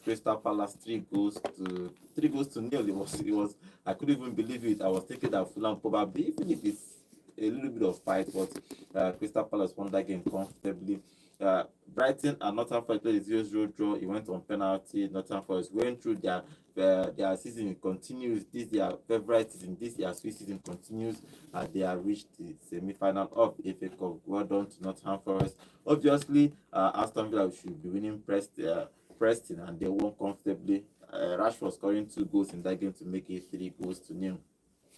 against Crystal Palace, three goals to nil. It was I couldn't even believe it. I was thinking that Fulham probably, even if it's a little bit of fight, but Crystal Palace won that game comfortably. Brighton and Nottingham Forest played a 0-0 draw. It went on penalty. Nottingham Forest going through their season continues. This their favorite season. This their sweet season continues. They have reached the semi-final of the FA Cup. Well done to Nottingham Forest. Obviously, Aston Villa should be winning Preston, and they won comfortably. Rashford scoring 2 goals in that game to make it 3 goals to nil.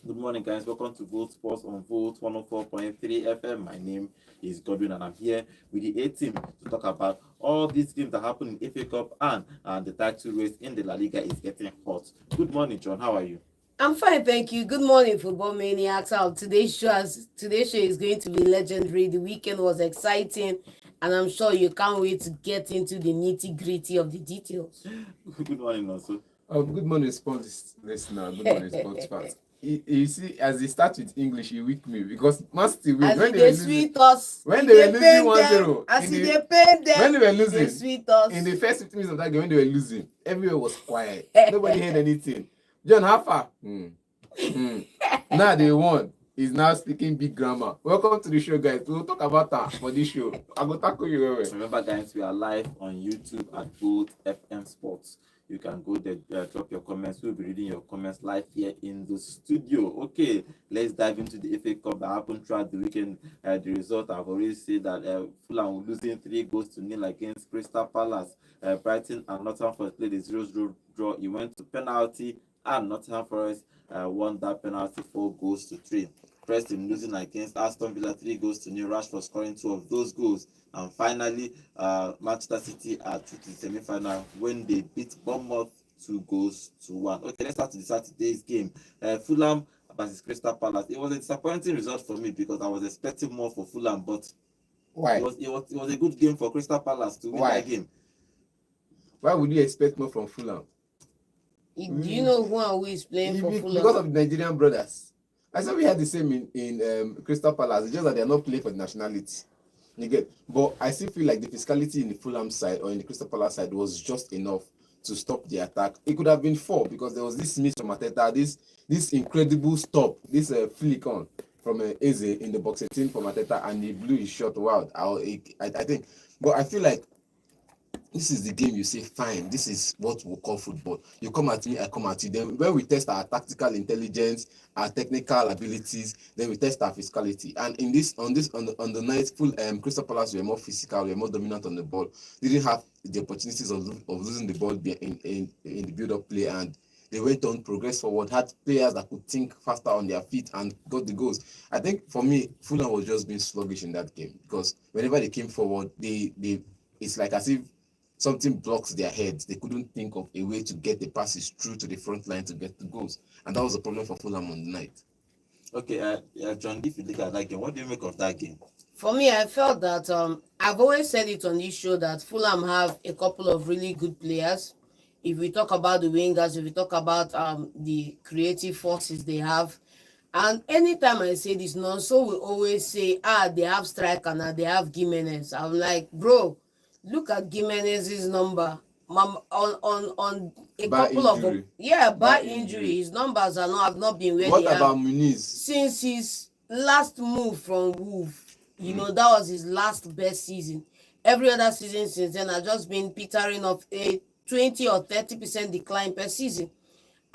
Good morning, guys. Welcome to Vote Sports on Vote 104.3 FM. My name is Godwin, and I'm here with the A team to talk about all these games that happen in FA Cup and the title race in the La Liga is getting hot. Good morning, John. How are you? I'm fine, thank you. Good morning, football maniacs. Today's show is going to be legendary. The weekend was exciting, and I'm sure you can't wait to get into the nitty-gritty of the details. Good morning, also. Good morning, sports listener. Good morning, sports fans. You see, as they start with English, you weak me because must win when they were losing 1-0. When they were losing in the first 15 minutes of that game, when they were losing, everywhere was quiet. Nobody heard anything. John, how far? Now they won. He's now speaking big grammar. Welcome to the show, guys. We'll talk about that for this show. I go tackle you. Remember, guys, we are live on YouTube at Gold FM Sports. You can go there, drop your comments. We'll be reading your comments live here in the studio. Okay, let's dive into the FA Cup that happened throughout the weekend. The result, I've already said that Fulham were losing 3-0 against Crystal Palace. Brighton and Nottingham Forest played a 0-0 draw. It went to penalty, and Nottingham Forest won that penalty 4-3. Preston losing against Aston Villa 3-0. Rashford scoring 2 of those goals. And finally, Manchester City are through to the semi-final when they beat Bournemouth 2-1. Okay, let's start with Saturday's game. Fulham versus Crystal Palace. It was a disappointing result for me because I was expecting more for Fulham, but why? It was a good game for Crystal Palace to win that game. Why would you expect more from Fulham? Do you know who is playing for Fulham? Because of the Nigerian brothers. I said we had the same in Crystal Palace. It's just that they are not playing for the nationality. You get, but I still feel like the physicality in the Fulham side or in the Crystal Palace side was just enough to stop the attack. It could have been 4 because there was this miss from Arteta, this incredible stop, this flick on from Eze in the box 18 from Arteta, and he blew his shot wild. I think, but I feel like this is the game you say, fine, this is what we'll call football. You come at me, I come at you. Then when we test our tactical intelligence, our technical abilities, then we test our physicality. And on the night, Crystal Palace were more physical, were more dominant on the ball. They didn't have the opportunities of losing the ball in the build-up play, and they went on, progressed forward, had players that could think faster on their feet and got the goals. I think for me, Fulham was just being sluggish in that game because whenever they came forward, it's like as if something blocks their heads. They couldn't think of a way to get the passes through to the front line to get the goals. And that was the problem for Fulham on the night. Okay, John, if you look at that game, what do you make of that game? For me, I felt that I've always said it on this show that Fulham have a couple of really good players. If we talk about the wingers, if we talk about the creative forces they have. And anytime I say this, Nonso will always say, they have striker and they have Gimenez. I'm like, bro, look at Gimenez's number on a couple injury. of bad injury. His numbers have not been where what they are. What about Muniz? Since his last move from Wolves, that was his last best season. Every other season since then has just been petering off a 20 or 30% decline per season.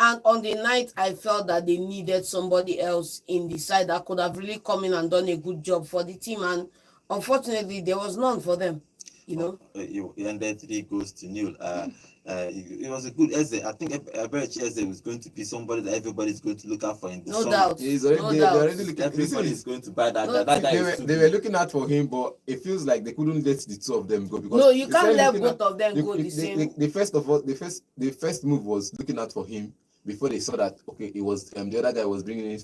And on the night, I felt that they needed somebody else in the side that could have really come in and done a good job for the team. And unfortunately, there was none for them. He ended 3-0. It was a good Eze. I think Eze was going to be somebody that everybody's going to look out for in the summer. Doubt. Everybody's going to buy that. They were looking out for him, but it feels like they couldn't let the 2 of them go. Because no, you can't let both of them go the same. The first move was looking out for him before they saw that it was the other guy was bringing in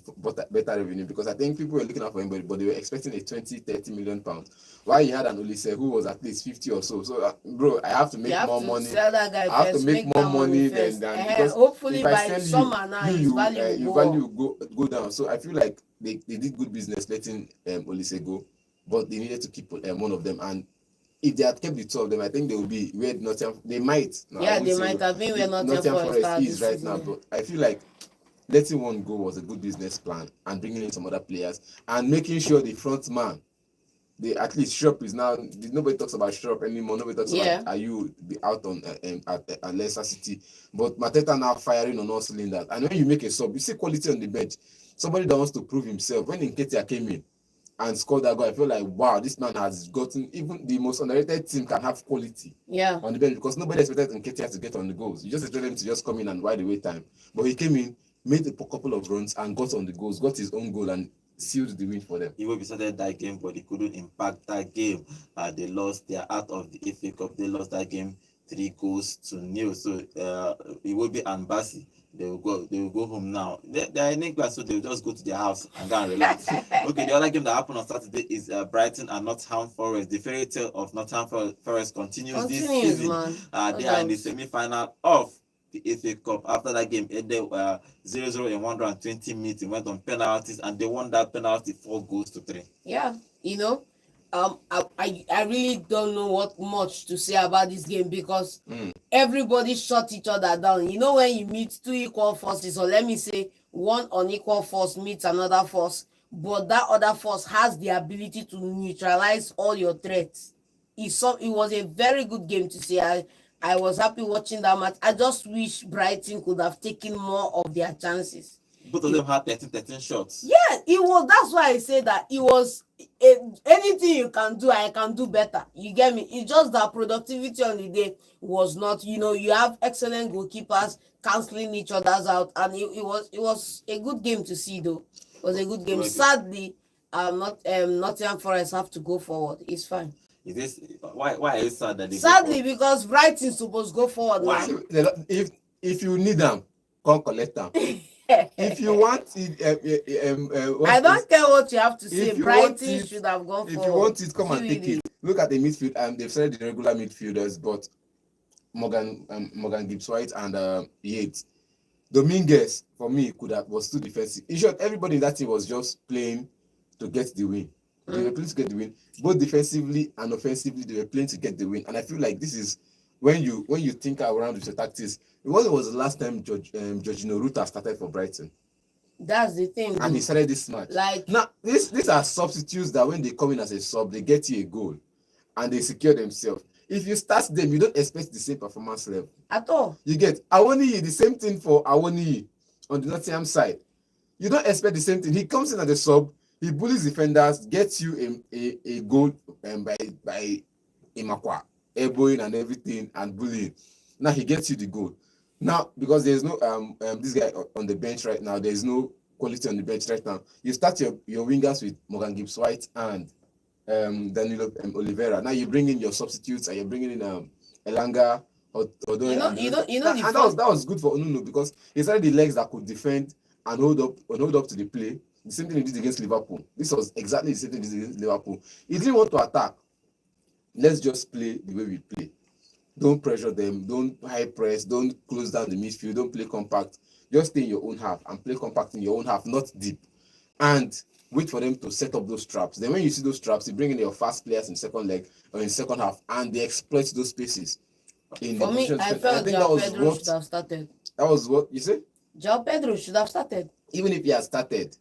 better revenue, because I think people were looking out for him, but they were expecting a 20-30 million pounds. While he had an Olise who was at least 50 or so. So, bro, I have to make more money. I have to make more money than because hopefully by summer now his value will go down. So I feel like they did good business letting Olise go, but they needed to keep one of them. And if they had kept the two of them, I think they would be where Nottingham. They might. No, Yeah, they might have been where Nottingham Forest is right now. But I feel like letting one go was a good business plan, and bringing in some other players and making sure the front man, at least Shrub is now. Nobody talks about Shrub anymore. Nobody talks about Ayew be out on at Leicester City. But Mateta now firing on all cylinders. And when you make a sub, you see quality on the bench. Somebody that wants to prove himself. When Nketiah came in and scored that goal, I feel like, wow, this man has gotten, even the most underrated team can have quality on the bench, because nobody expected Nketiah to get on the goals. You just expected him to just come in and wide away time. But he came in, made a couple of runs and got on the goals, got his own goal and sealed the win for them. He will be started that game, but he couldn't impact that game. They lost. They are out of the FA Cup. They lost that game 3-0. So it will be Anbasi. They will go home now. They are in England, so they will just go to their house and go and relax. Okay, the other game that happened on Saturday is Brighton and Nottingham Forest. The fairy tale of Nottingham Forest continues this season. They are in the semi-final of the FA Cup. After that game ended 0-0 in 120 minutes. It went on penalties, and they won that penalty 4-3. Yeah, I really don't know what much to say about this game, because everybody shut each other down. You know, when you meet two equal forces, or let me say one unequal force meets another force, but that other force has the ability to neutralize all your threats. It was a very good game to see. I was happy watching that match. I just wish Brighton could have taken more of their chances. Both of them had 13 shots. Yeah, it was. That's why I say that it was anything you can do, I can do better. You get me? It's just that productivity on the day was not. You have excellent goalkeepers cancelling each other's out, and it was a good game to see, though. It was a good game. Right. Sadly, Nottingham Forest have to go forward. It's fine. Is this why are you sad that they Sadly, because Brighton's supposed to go forward. Why? Now. If you need them, come collect them. If you want it, I don't care what you have to say. Brighton should have gone forward. If you want it, come and take it. Look at the midfield. They've said the regular midfielders, but Morgan Gibbs-White and Yates. Dominguez, for me, was too defensive. In short, everybody in that team was just playing to get the win. They were playing to get the win, both defensively and offensively. They were playing to get the win, and I feel like this is when you think around with your tactics. When was the last time Jorginho Ruta started for Brighton? That's the thing. And he started this match. Now, these are substitutes that when they come in as a sub, they get you a goal, and they secure themselves. If you start them, you don't expect the same performance level at all. You get Awoniyi, the same thing for Awoniyi on the Nottingham side. You don't expect the same thing. He comes in as a sub. He bullies defenders, gets you a goal by Imakwa, elbowing and everything and bullying. Now he gets you the goal. Now, because there's no this guy on the bench right now, there's no quality on the bench right now. You start your wingers with Morgan Gibbs-White and Danilo Oliveira. Now you bring in your substitutes and you're bringing in Elanga. That was good for Onuno, because he started the legs that could defend and hold up to the play. The same thing he did against Liverpool. This was exactly the same thing he did against Liverpool. He didn't want to attack. Let's just play the way we play. Don't pressure them. Don't high press. Don't close down the midfield. Don't play compact. Just stay in your own half and play compact in your own half, not deep. And wait for them to set up those traps. Then when you see those traps, you bring in your fast players in second leg or in second half, and they exploit those spaces. For me, I felt João Pedro should have started. That was what you said? João Pedro should have started. Even if he had started.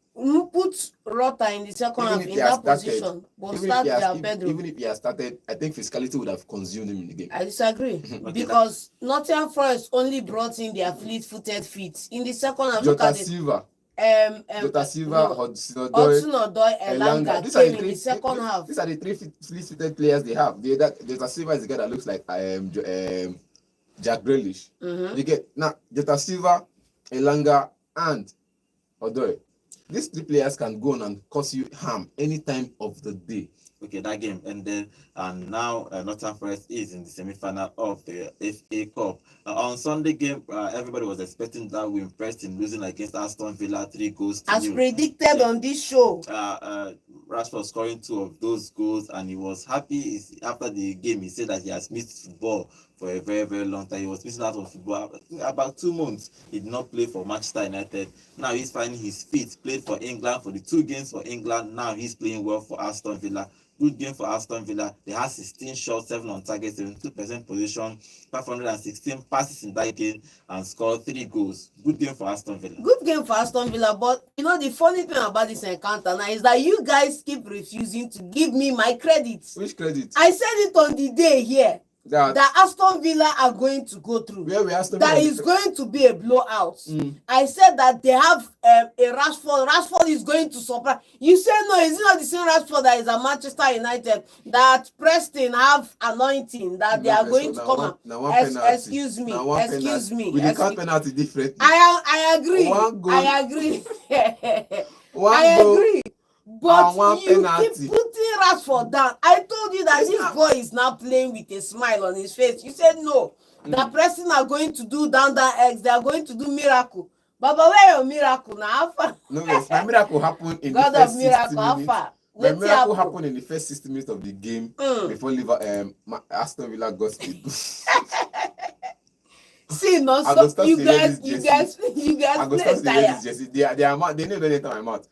Put Rota in the second half in that position, but start João Pedro. Even if he had started, I think physicality would have consumed him in the game. I disagree. Because Nottingham Forest only brought in their fleet-footed feet. In the second half, Jota Silva. Hudson-Odoi, Elanga came in the second half. These are the three fleet-footed players they have. Jota Silva is the guy that looks like Jack Grealish. You get now Jota Silva, Elanga, and Odoi. These three players can go on and cause you harm any time of the day. Okay, that game ended, and now Nottingham Forest is in the semi-final of the FA Cup. On Sunday game, everybody was expecting that we impressed in losing against Aston Villa 3-0. As predicted on this show. Rashford scoring 2 of those goals, and he was happy. After the game, he said that he has missed football for a very, very long time. He was missing out on football about 2 months. He did not play for Manchester United. Now he's finding his feet. Played for England for the 2 games for England. Now he's playing well for Aston Villa. Good game for Aston Villa. They had 16 shots, 7 on target, 72% position, 516 passes in that game, and scored 3 goals. Good game for Aston Villa. Good game for Aston Villa, but you know the funny thing about this encounter now is that you guys keep refusing to give me my credit. Which credit? I said it on the day here that Aston Villa are going to go through. Where we Aston That Villa is going to be a blowout. I said that they have a Rashford. Rashford is going to surprise. You say no, is it not the same Rashford that is at Manchester United? That Preston have anointing that they are going to come and excuse me. We can count penalty differently. I agree. I agree. I agree. But you keep putting Rashford down. I told you that this boy is now playing with a smile on his face. You said no. The Preston are going to do down X. They are going to do miracle. Baba, where your miracle now? No, yes, my miracle happened in God the first of miracle, 60 minutes. Alpha. My miracle happened in the first 60 minutes of the game before Aston Villa got speed. See, no, so you guys play tired. They need to enter my mouth.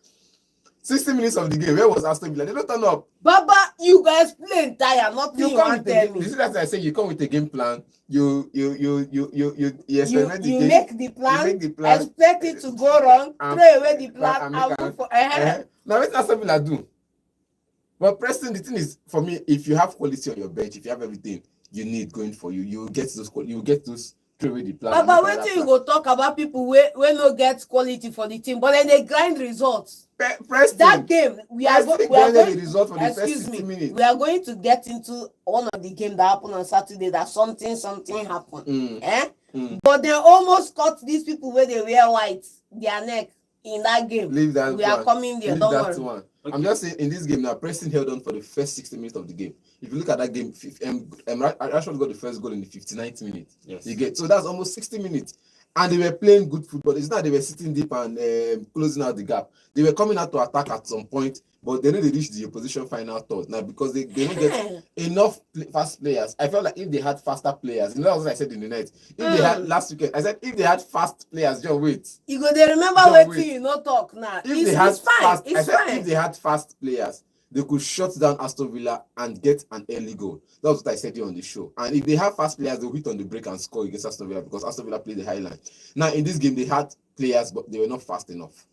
60 minutes of the game, where was Aston Villa? They don't turn up. Baba, you guys play tired, nothing you want to tell me. You see that I say you come with a game plan, you experiment you make the plan, expect it to go wrong, throw away the plan, and move for Now what Aston Villa do? But Preston, the thing is, for me, if you have quality on your bench, if you have everything you need going for you, you get those throw away the plan. Baba, when you go talk about people where no get quality for the team, but then they grind results. Preston, that game we are going the result for the first 60 minutes. We are going to get into one of the games that happened on Saturday that something happened. But they almost cut these people where they wear white their neck in that game. Leave that we are coming there. Don't worry. Okay. I'm just saying in this game now, Preston held on for the first 60 minutes of the game. If you look at that game, Rashford got the first goal in the 59th minute. Yes. You get so that's almost 60 minutes. And they were playing good football. It's not they were sitting deep and closing out the gap. They were coming out to attack at some point, but they know they reached the opposition final third now because they don't get enough fast players. I felt like if they had faster players, you know what I said in the night. If they had last weekend, I said if they had fast players, just wait. You go they remember waiting, you no talk now. It's fine. If they had fast players, they could shut down Aston Villa and get an early goal. That's what I said here on the show. And if they have fast players, they'll hit on the break and score against Aston Villa because Aston Villa played the high line. Now, in this game, they had players, but they were not fast enough.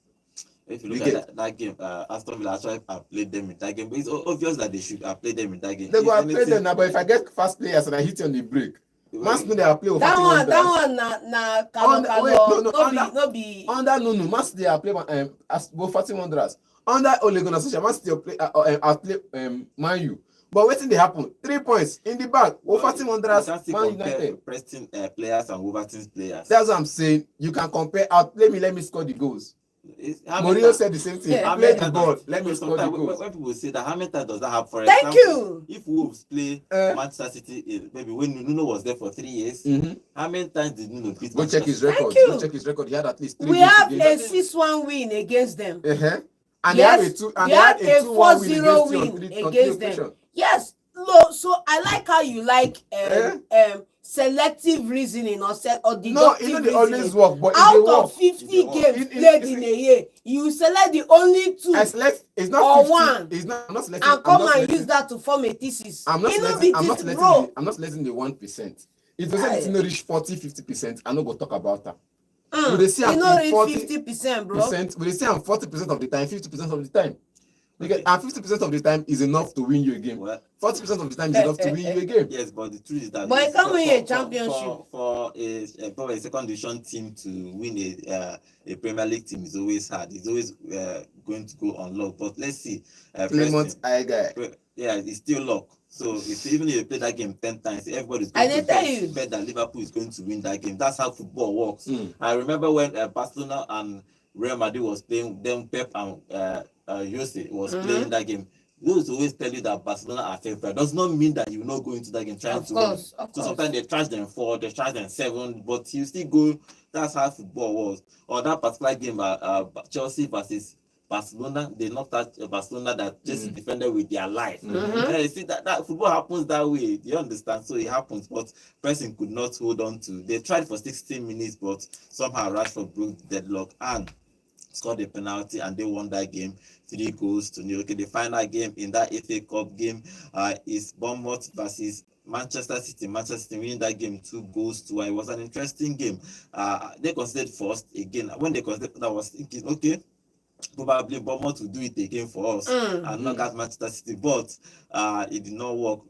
If you look at that game, Aston Villa actually played them in that game. But it's obvious that they should have played them in that game. They go and play them now, but if I get fast players and I hit you on the break, must know they are playing. That one, under Nunu, must they are playing as both 40 Wanderers. Under Ole Gunnar Solskjaer, must still play Man U. But waiting they happen. 3 points in the back. Wolverhampton Wanderers, Man United. Preston players and Wolverhampton's players. That's what I'm saying. You can compare out. Let me score the goals. Mourinho said the same thing. Play the ball. Let me score the goals. When people say that, how many times does that happen? For Thank you. If Wolves play Manchester City, maybe when Nuno was there for 3 years, how many times did Nuno beat? Go check his record. Go check his record. He had at least 3 We have a 6-1 win against them. And they have a 4-0 win against them. Yes. So I like how you like selective reasoning or deductive reasoning. Always work, but out of 50 games played in a year, you select the only 2 it's not or 50, 1 it's not, I'm not selecting, and come and use that to form a thesis. I'm not selecting the 1%. If you say it's not reach 40-50%, I'm not going to talk about that. You know reach 50%, bro. We say I'm 40% of the time, 50% of the time. Okay. And 50% of the time is enough to win you a game. 40% of the time is enough to win you a game. Yes, but the truth is that. But it can't win a championship. For a second division team to win a Premier League team is always hard. It's always going to go on luck. But let's see. Plymouth, it's still luck. So even if you play that game 10 times, everybody's going to bet that Liverpool is going to win that game. That's how football works. I remember when Barcelona and Real Madrid was playing, then Pep and Jose was playing that game. Those always tell you that Barcelona are favourite. Does not mean that you not go into that game trying to win. So sometimes they trash them 4, they trash them 7, but you still go. That's how football was. Or that particular game, Chelsea versus Barcelona, they knocked out Barcelona that just defended with their life. You see that football happens that way. Do you understand? So it happens, but person could not hold on to. They tried for 16 minutes, but somehow Rashford broke the deadlock. And scored a penalty, and they won that game 3-0. Okay, the final game in that FA Cup game is Bournemouth versus Manchester City. Manchester City winning that game 2-1. It was an interesting game. They considered first again. When they considered, I was thinking, okay, probably Bournemouth will do it again for us and knock out Manchester City, but it did not work.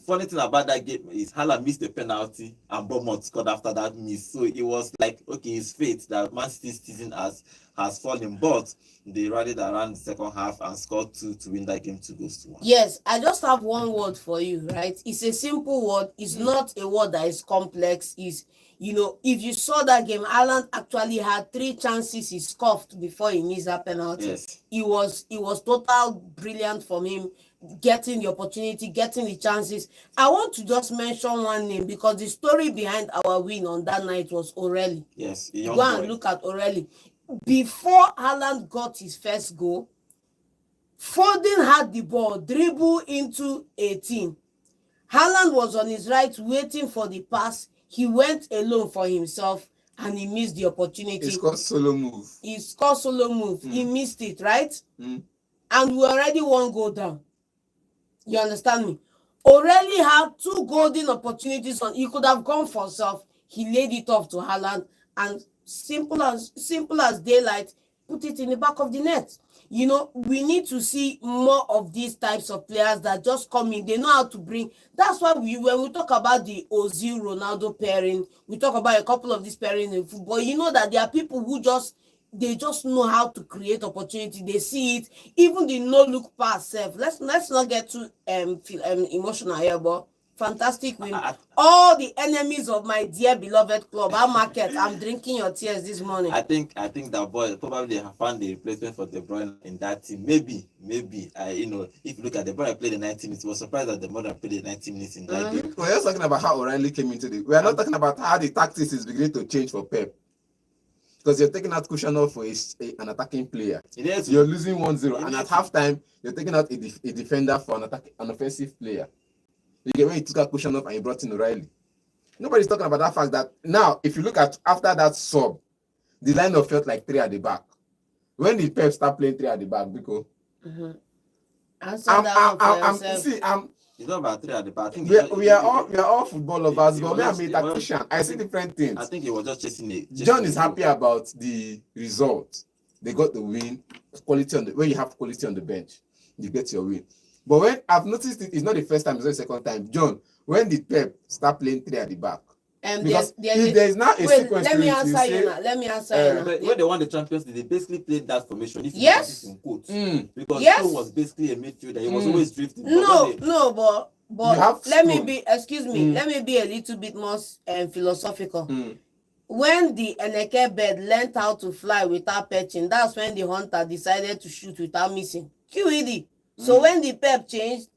Funny thing about that game is Haaland missed the penalty and Bournemouth scored after that miss. So it was like, okay, it's fate that Man City's season has fallen, but they rallied around the second half and scored 2 to win that game 2-1. Yes, I just have one word for you, right? It's a simple word. It's not a word that is complex. Is if you saw that game, Haaland actually had 3 chances he scoffed before he missed that penalty. Yes. It was total brilliant from him, getting the opportunity, getting the chances. I want to just mention one name because the story behind our win on that night was O'Reilly. Yes, Go and look at O'Reilly. Before Haaland got his first goal, Foden had the ball, dribble into 18. Haaland was on his right waiting for the pass. He went alone for himself and he missed the opportunity. He scored solo move. He missed it, right? And we already 1 goal down. You understand me? O'Reilly had 2 golden opportunities on. He could have gone for self. He laid it off to Haaland and simple as daylight, put it in the back of the net. We need to see more of these types of players that just come in. They know how to bring. That's why when we talk about the Ozil Ronaldo pairing, we talk about a couple of these pairings in football. You know that there are people who just know how to create opportunity. They see it. Even the no look pass self. Let's not get too emotional here, but fantastic win. All the enemies of my dear beloved club, our market. I'm drinking your tears this morning. I think that boy probably have found the replacement for De Bruyne in that team. Maybe. If you look at De Bruyne played the 90 minutes, was surprised that De Bruyne played the 90 minutes in that game. We're just talking about how O'Reilly came into the. We are not talking about how the tactics is beginning to change for Pep. Because you're taking out Kushner for an attacking player. You're losing 1-0, and at halftime you're taking out a defender for an offensive player. You get when you took out Kushner and you brought in O'Reilly. Nobody's talking about that fact that now, if you look at after that sub, the lineup felt like 3 at the back. When did Pep start playing 3 at the back? Because It's not about 3 at the back. We are all football lovers, but I'm a tactician. I see different things. I think he was just chasing it. John is happy about the result. They got the win. When you have quality on the bench, you get your win. But when I've noticed it's not the first time, it's not the second time. John, when did Pep start playing 3 at the back? Because if there is now a sequence let me answer you now. Let me answer you now. When they won the Champions League, they basically played that formation. If you Yes. in quotes, because Yes. Stowe was basically a midfielder. He was always drifting. But let me Stowe. be. Excuse me. Let me be a little bit more philosophical. When the Eneke bird learned how to fly without perching, that's when the hunter decided to shoot without missing. QED. So when the Pep changed,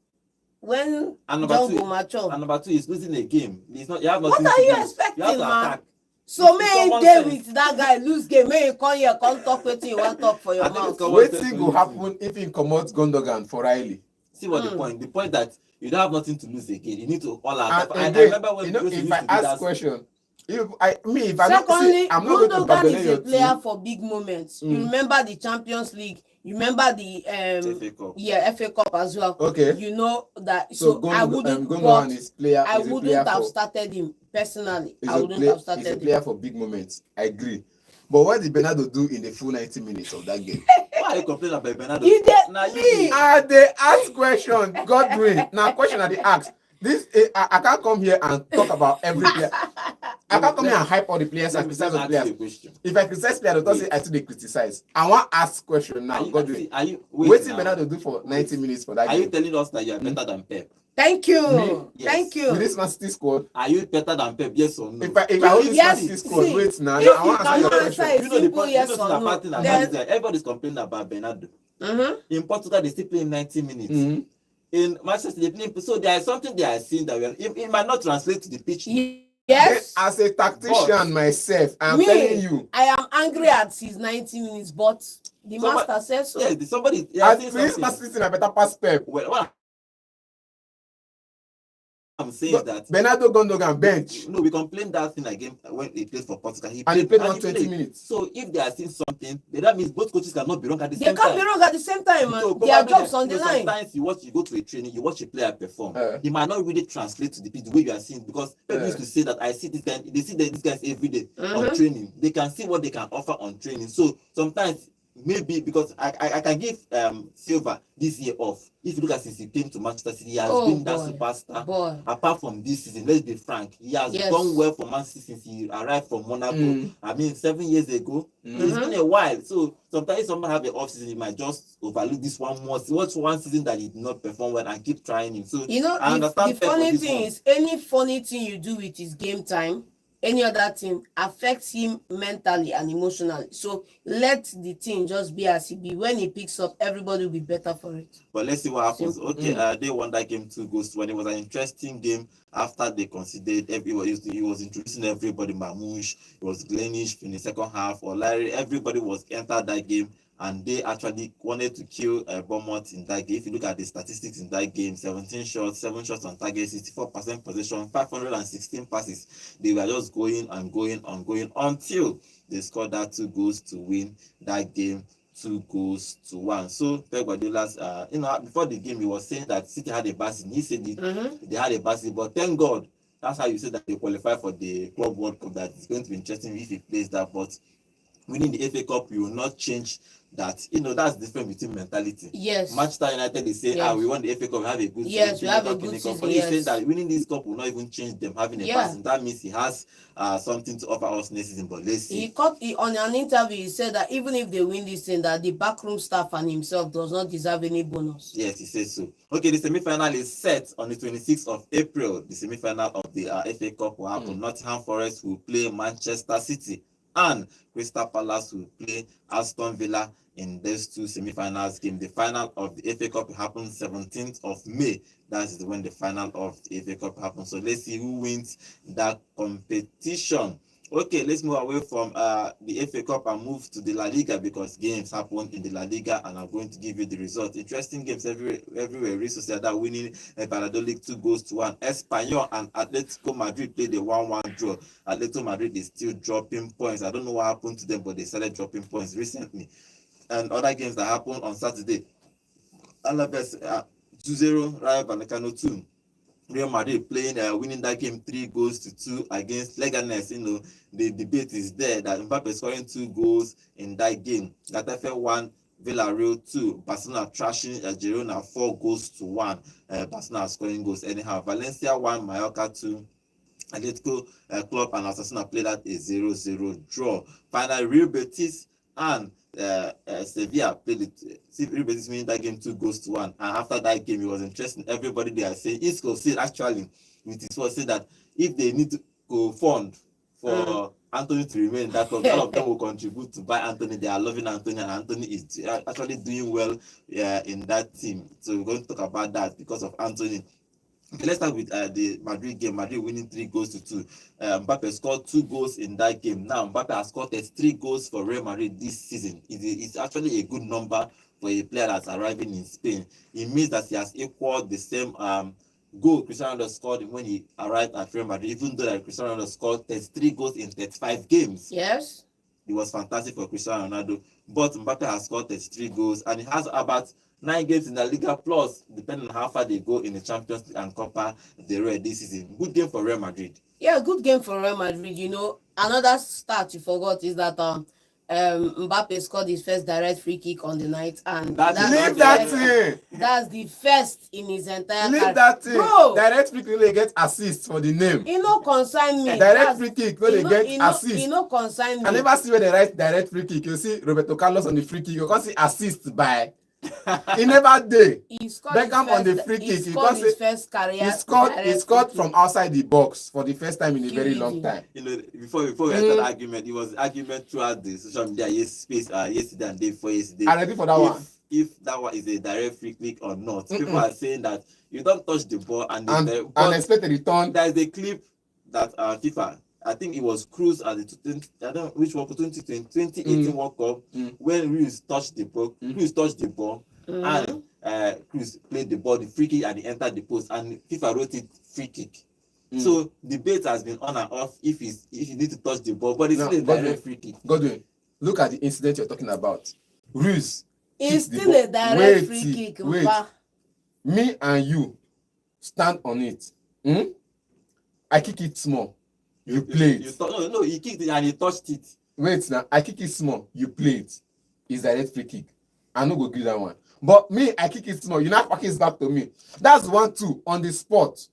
when And John go mature. And number 2 is losing a game. It's not. You have What nothing are to you do. expecting, You have to man? attack. So may It's he common dey sense. with that guy lose game. May he come here, come talk wetin you want talk for your I think mouth. it's common What sense thing for will you happen if he commits Gundogan for Riley? See what the point? The point that you don't have nothing to lose again. You need to all out. And I again, remember when Chelsea if used I to do ask that. question, if I not Secondly, see, I'm not going to Gundogan abandon is your a player team. for big moments. You remember the Champions League. You remember the FA Cup. FA Cup as well. Okay. You know that. So I wouldn't. Gundogan is player. I is a wouldn't player have for, started him personally. is I a wouldn't play- have He's a started player him. for big moments. I agree. But what did Bernardo do in the full 90 minutes of that game? Why are you complaining about Bernardo? He did Now me. They ask question, Godwin. Now question that they ask. This I can't come here and talk about every player. I can't come here and hype all the players and criticize the ask you a players. question. If I criticize players, don't say I they criticize. I want to ask question now, Godwin. Wait What did now. Bernardo do for 90 minutes for that Are you game? telling us that you are better than Pep? Thank you. Me? Yes. Thank With you. this Man City squad, Are you better than Pep? Yes or no? if I hold this Man Yes, City squad, see, wait now. if I you want to answer your cannot question. answer it, simple yes or no. About Then- this, everybody's complaining about Bernardo. Mhm. In Portugal, they still play 90 minutes. Mhm. In Manchester, they play. So there is something they are seeing that it might not translate to the pitch. Yes. As a tactician myself, I'm Me, telling you. I am angry at his 90 minutes, but the Somebody- master says so. Yes, somebody. At least Man City are better pass Pep. Well, what I'm saying But that. Bernardo Gundogan bench. No, we complained that thing again when he played for Portugal. And he played 120 minutes. So if they are seeing something something, then that means both coaches cannot be wrong at the They same can't time. be wrong at the same time, man. So Their probably jobs on the line. sometimes you go to a training, you watch a player perform. He might not really translate to the pitch the way you are seeing, because people used to say that I see this guy, they see these guys every day on training. They can see what they can offer on training. So sometimes maybe because I can give Silva this year off. If you look at since he came to Manchester City, he has been that superstar. Apart from this season, let's be frank, he has done well for Man City since he arrived from Monaco. I mean, 7 years ago. It's been a while. So sometimes someone have an off season, he might just overlook this one more. Watch one season that he did not perform well and keep trying him. So You know, I understand the funny thing is, any funny thing you do with his game time, any other thing affects him mentally and emotionally. So let the thing just be as it be. When he picks up, everybody will be better for it. But let's see what happens. Okay, they won that game 2-1. It was an interesting game after they conceded. Everybody he was introducing everybody. Mamouche, it was Glenish in the second half, or Larry. Everybody was entered that game, and they actually wanted to kill Bournemouth in that game. If you look at the statistics in that game, 17 shots, 7 shots on target, 64% possession, 516 passes. They were just going and going and going until they scored that 2 goals to win that game 2-1. So Pep Guardiola's, before the game, he was saying that City had a bad season. He said they had a bad season, but thank God, that's how you say that they qualify for the Club World Cup. That it's going to be interesting if he plays that, but winning the FA Cup, you will not change that. That's the difference between mentality. Yes. Manchester United, they say, we won the FA Cup, we have a good season. Yes, we have a good season. But he said that winning this cup will not even change them having a bad season. That means he has something to offer us next season. But let's see. On an interview, he said that even if they win this thing, that the backroom staff and himself does not deserve any bonus. Yes, he says so. Okay, the semi-final is set on the 26th of April. The semi-final of the FA Cup will happen. Nottingham Forest will play Manchester City, and Crystal Palace will play Aston Villa in those 2 semi-finals game. The final of the FA Cup happens 17th of May. That is when the final of the FA Cup happens. So let's see who wins that competition. Okay, let's move away from the FA Cup and move to the La Liga, because games happen in the La Liga, and I'm going to give you the results. Interesting games everywhere. Real Sociedad winning Valladolid 2-1. Espanyol and Atletico Madrid played a 1-1 draw. Atletico Madrid is still dropping points. I don't know what happened to them, but they started dropping points recently. And other games that happened on Saturday: Alaves 2-0, Rayo Vallecano 2. Real Madrid playing, winning that game 3-2 against Leganes. The debate is there that Mbappe scoring 2 goals in that game. Getafe 1, Villarreal 2. Barcelona trashing Girona 4-1. Barcelona scoring goals anyhow. Valencia 1, Mallorca 2. Atletico Club and Osasuna played at a 0-0 draw. Finally, Real Betis and Sevilla played it. Real Betis winning that game 2-1. And after that game, it was interesting. Everybody they are saying, Isco said actually with his first said that if they need to go fund for Anthony to remain in that club, all of them will contribute to buy Anthony. They are loving Anthony, and Anthony is actually doing well in that team. So we're going to talk about that because of Anthony. Okay, let's start with the Madrid game. Madrid winning 3-2. Mbappe scored 2 goals in that game. Now Mbappe has scored 3 goals for Real Madrid this season. It's actually a good number for a player that's arriving in Spain. It means that he has equaled the same goal Cristiano Ronaldo scored when he arrived at Real Madrid, even though Cristiano Ronaldo scored 33 goals in 35 games. Yes. It was fantastic for Cristiano Ronaldo. But Mbappe has scored 33 goals, and he has about 9 games in the Liga plus, depending on how far they go in the Champions League and Copa del Rey this season. Good game for Real Madrid. Yeah, good game for Real Madrid. Another stat you forgot is that Mbappe scored his first direct free kick on the night, and that's the first in his entire career. That thing. Bro, direct free kick, they get assist for the name. Consign me. Direct free kick, they get assist. Consign me. I never see where they write direct free kick. You see Roberto Carlos on the free kick, you can see assist by. He never did. Beckham on the free kick. He scored his first career. He scored from outside the box for the first time in a very long time. Before we enter the argument, it was argument throughout the social media yesterday and day before yesterday. I'm ready for that one. If that one is a direct free kick or not. People are saying that you don't touch the ball and expect a return. There is a clip that FIFA, I think it was Cruz at the 2018 World Cup when Cruz touched the ball. And Cruz played the ball, the free kick, and he entered the post, and FIFA wrote it free kick. So debate has been on and off if you need to touch the ball, but it's still a direct free kick. Godwin, Look at the incident you're talking about. Ruiz. It's kicked the still ball. a direct free Wait, kick. wait. Mpa. Me and you stand on it. I kick it small. You play it. No, he kicked it and he touched it. Wait now, I kick it small. You play it. It's direct free kick. I no go give that one. But me, I kick it small. You now pack it back to me. That's 1-2 on the spot.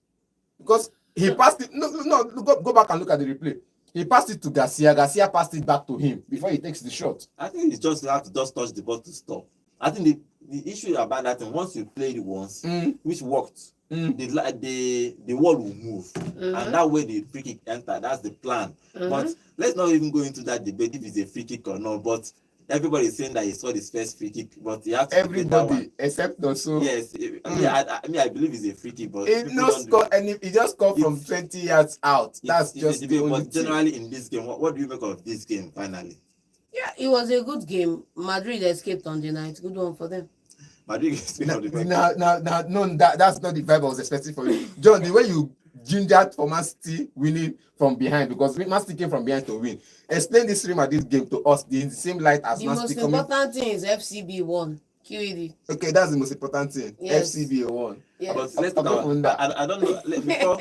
Because he passed it. No, go back and look at the replay. He passed it to Garcia. Garcia passed it back to him before he takes the shot. I think it's just have to just touch the ball to stop. I think the issue about that thing, once you play it once, which worked, the wall will move, and that way the free kick enter. That's the plan. But let's not even go into that debate if it's a free kick or not. But everybody is saying that he saw his first free kick, but he had to everybody except also. Yes, I believe it's a free kick, but he no score any. He just scored from 20 yards out. That's just the only But generally in this game, what do you make of this game finally? Yeah, it was a good game. Madrid escaped on the night. Good one for them. Madrid is no, that's not the vibe I was expecting for you, John. The way you gingered for Man City winning from behind, because Man City came from behind to win. Explain this Real Madrid game to us in the same light as Man City. The most important thing is FCB won. QED. Okay, that's the most important thing. Yes. FCB won. Yes. But let's talk about. I don't know. Before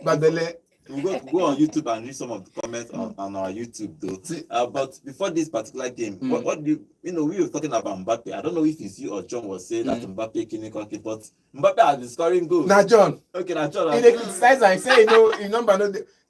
Badele. we go on YouTube and read some of the comments on our YouTube though. But before this particular game, what do we were talking about Mbappe. I don't know if it's you or John was saying that Mbappe killing country, but Mbappe has been scoring goals. Now John. Okay, now John. He criticize and say in number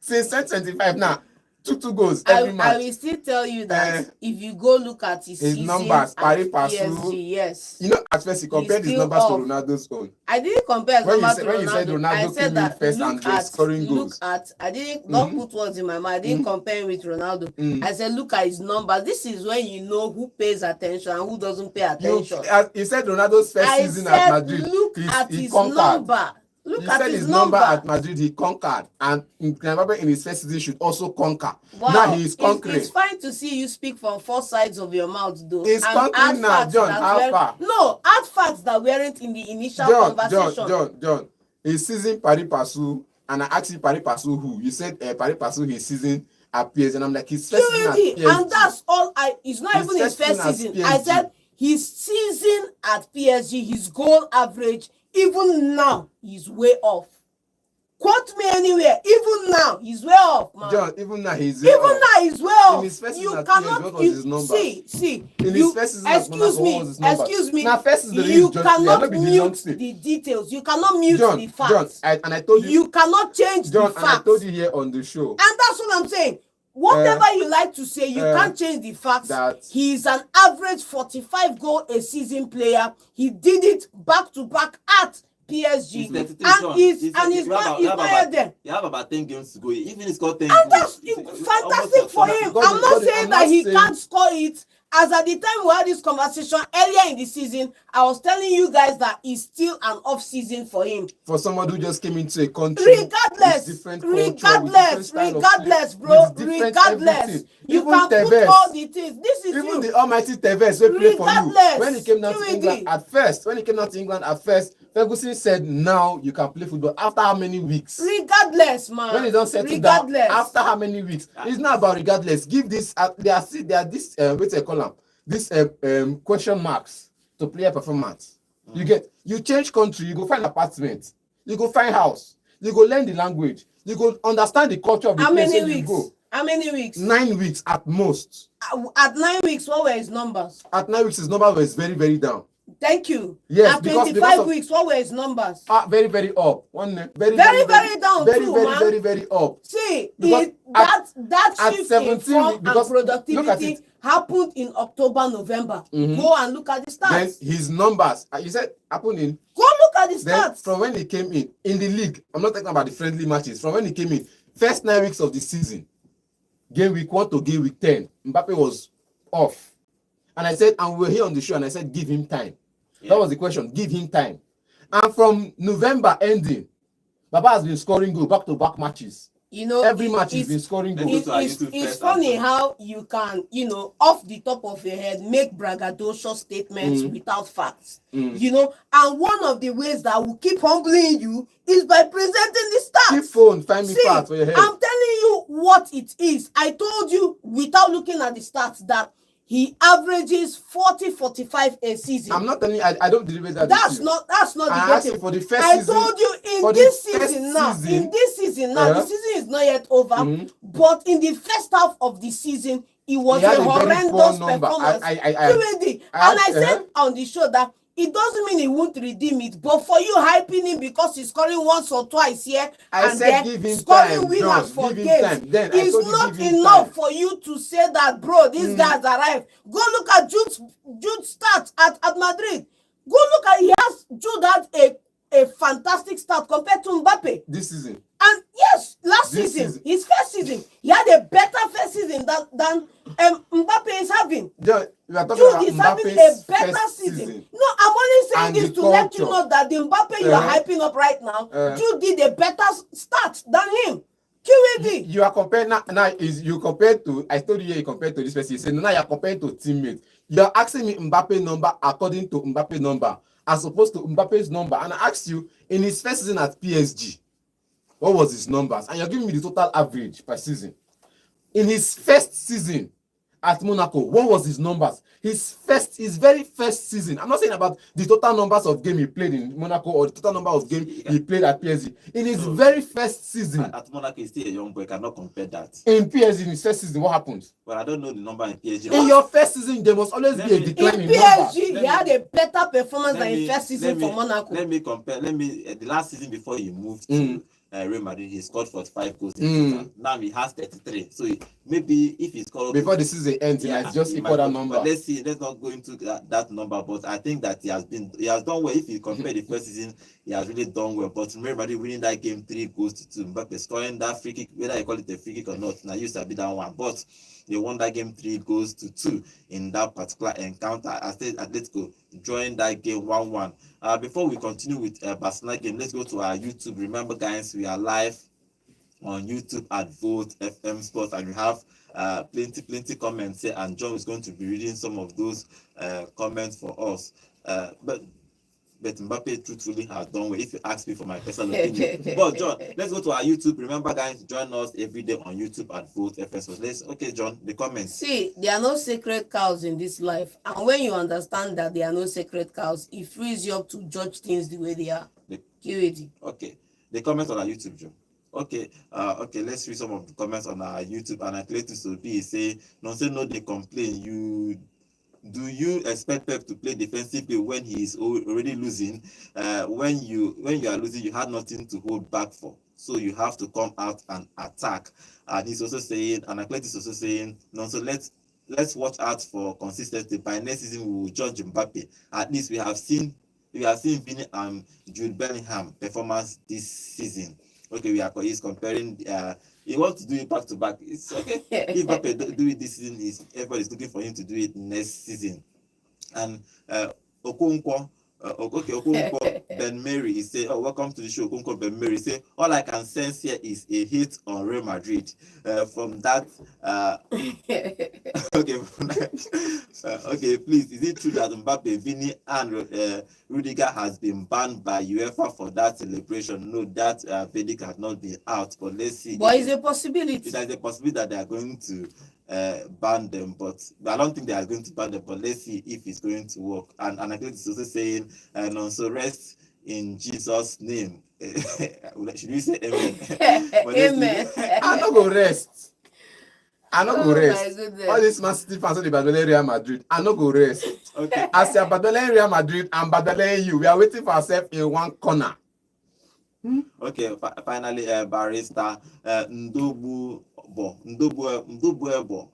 since 2025 now. 2 goals every match. I will still tell you that if you go look at his numbers, PSG, yes. You know, at first he compared his numbers to Ronaldo's own. I didn't compare his numbers to Ronaldo. When you said Ronaldo I said that first and scoring goals. I didn't not put words in my mouth. I didn't compare him with Ronaldo. I said look at his numbers. This is when you know who pays attention and who doesn't pay attention. You said Ronaldo's first season at Madrid. Look at his number. Look at his number at Madrid, he conquered, and Mbappe in his first season should also conquer. Wow. Now he is conquering. It's fine to see you speak from 4 sides of your mouth, though. He's conquering now, John. How far? No, add facts that weren't in the initial conversation. John. His season Paris Passou, and I asked you Paris Passou who? You said Paris Passou his season at PSG, and I'm like his first season at PSG. And that's all. It's not even his first season. I said his season at PSG, his goal average. Even now, he's way off. Quote me anywhere. Even now, he's way off, man. John, even now, he's way off. In his first season, what was his number? See. In his first season, excuse me. Now, first season, you cannot mute the details. You cannot mute the facts. John, and I told you. You cannot change the facts. And I told you here on the show. And that's what I'm saying. Whatever you like to say, you can't change the facts that he's an average 45 goal a season player. He did it back to back at PSG, and he's not there. You have about 10 games to go. Even he scored 10 and that's fantastic for him. I'm not saying that he can't score it. As at the time we had this conversation earlier in the season, I was telling you guys that it's still an off season for him. For someone who just came into a country, regardless, bro, regardless, you can put all the things. This is even the almighty Tevez will play for you. When he came down to England at first, Ferguson said, "Now you can play football." After how many weeks? Regardless, man. When he don't settle down, after how many weeks? It's not about regardless. Give this. They are this. What's a column? This question marks to player performance. You change country. You go find apartment. You go find house. You go learn the language. You go understand the culture of the place where you go. How many weeks? 9 weeks at most. At 9 weeks, what were his numbers? At 9 weeks, his number was very, very down. Thank you. Yes, at 25 weeks, what were his numbers? Very, very up. Very down too, man. Very up. See, that shift in form and productivity happened in October, November. Go and look at the stats. Then his numbers, you said happened in. Go look at the stats. Then from when he came in the league, I'm not talking about the friendly matches. From when he came in, first 9 weeks of the season, game week 1 to game week 10, Mbappe was off. And I said, and we were here on the show, and I said, give him time. Yeah. That was the question. Give him time. And from November ending, Baba has been scoring goals back-to-back matches. Every match he's been scoring goals. It's funny how you can, off the top of your head, make braggadocious statements without facts. And one of the ways that will keep humbling you is by presenting the stats. Keep phone, find me facts for your head. I'm telling you what it is. I told you without looking at the stats that he averages 40-45 a season. I'm not telling you, I don't deliver that. That's not I asked you debating. for the first I season. told you for in the this first season now. season, In this season now, the season is not yet over. But in the first half of the season, it was he had a very poor horrendous number. performance. I said on the show that it doesn't mean he won't redeem it, but for you hyping him because he's scoring once or twice here and then scoring winners for games, it's not enough for you to say that, bro, these guys arrived. Go look at Jude's stats at Madrid. Go look at, Jude had a fantastic start compared to Mbappe this season. And yes, last season, his first season, he had a better first season than Mbappe is having. Jude is having a better season. No, I'm only saying this to let you know that the Mbappe you are hyping up right now, Jude did a better start than him. QAD. You are comparing now is you compared to, I told you you compared to this person. You said now you're comparing to teammates. You're asking me Mbappe number according to Mbappe number as opposed to Mbappe's number. And I asked you in his first season at PSG, what was his numbers? And you're giving me the total average per season. In his first season at Monaco, what was his numbers? His very first season. I'm not saying about the total numbers of game he played in Monaco or the total number of game he played at PSG. In his very first season. At Monaco, he's still a young boy. Cannot compare that. In PSG, in his first season, what happened? Well, I don't know the number in PSG. In your first season, there must always be a decline in PSG, he had a better performance than his first season for Monaco. Let me compare. The last season before he moved to Real Madrid, he scored 45 goals in total. Now he has 33. So maybe if he scored before the season ends, he might just equal that number. But let's see. Let's not go into that number. But I think that he has done well. If you compare the first season, he has really done well. But Real Madrid winning that game 3-2, Mbappe scoring that free kick, whether you call it a free kick or not, now used to be that one. But they won that game 3-2 in that particular encounter. I said Atletico joined that game 1-1. Before we continue with Barcelona game, let's go to our YouTube. Remember, guys, we are live on YouTube at Vote FM Sports, and we have plenty comments here. And John is going to be reading some of those comments for us. But Mbappe truthfully has done well, if you ask me for my personal opinion. But John, let's go to our YouTube. Remember, guys, join us every day on YouTube at Vote FM. Okay, John, the comments. See, there are no sacred cows in this life. And when you understand that there are no sacred cows, it frees you up to judge things the way they are. QAD. Okay. The comments on our YouTube, John. Okay, let's read some of the comments on our YouTube. And I claim to be say, no, they complain. Do you expect Pep to play defensively when he is already losing? When you are losing, you had nothing to hold back for. So you have to come out and attack. And he's also saying, and Athletic is also saying, no, so let's watch out for consistency. By next season, we will judge Mbappe. At least we have seen Vinny and Jude Bellingham performance this season. Okay, he's comparing. He wants to do it back to back. It's okay. If Mbappe do it this season, everybody's looking for him to do it next season. And Okonkwo Ben Mary, he say, "Oh, welcome to the show." Okonkwo Ben Mary say, "All I can sense here is a hit on Real Madrid." From that, okay, please, is it true that Mbappe, Vini, and Rudiger has been banned by UEFA for that celebration? No, that verdict has not been out, but let's see. But it's a possibility. There's a possibility that they are going to ban them, but I don't think they are going to ban them. But let's see if it's going to work. And I think it's also saying, so rest in Jesus' name. Should we say amen? Amen. I'm not going to rest. I'm not going to rest. All these Man City fans, the Barcelona Real Madrid, I'm not going to rest. Okay. As you're Barcelona Real Madrid, I'm Barcelona you. We are waiting for ourselves in one corner. Okay, finally, Barrister Ndobu.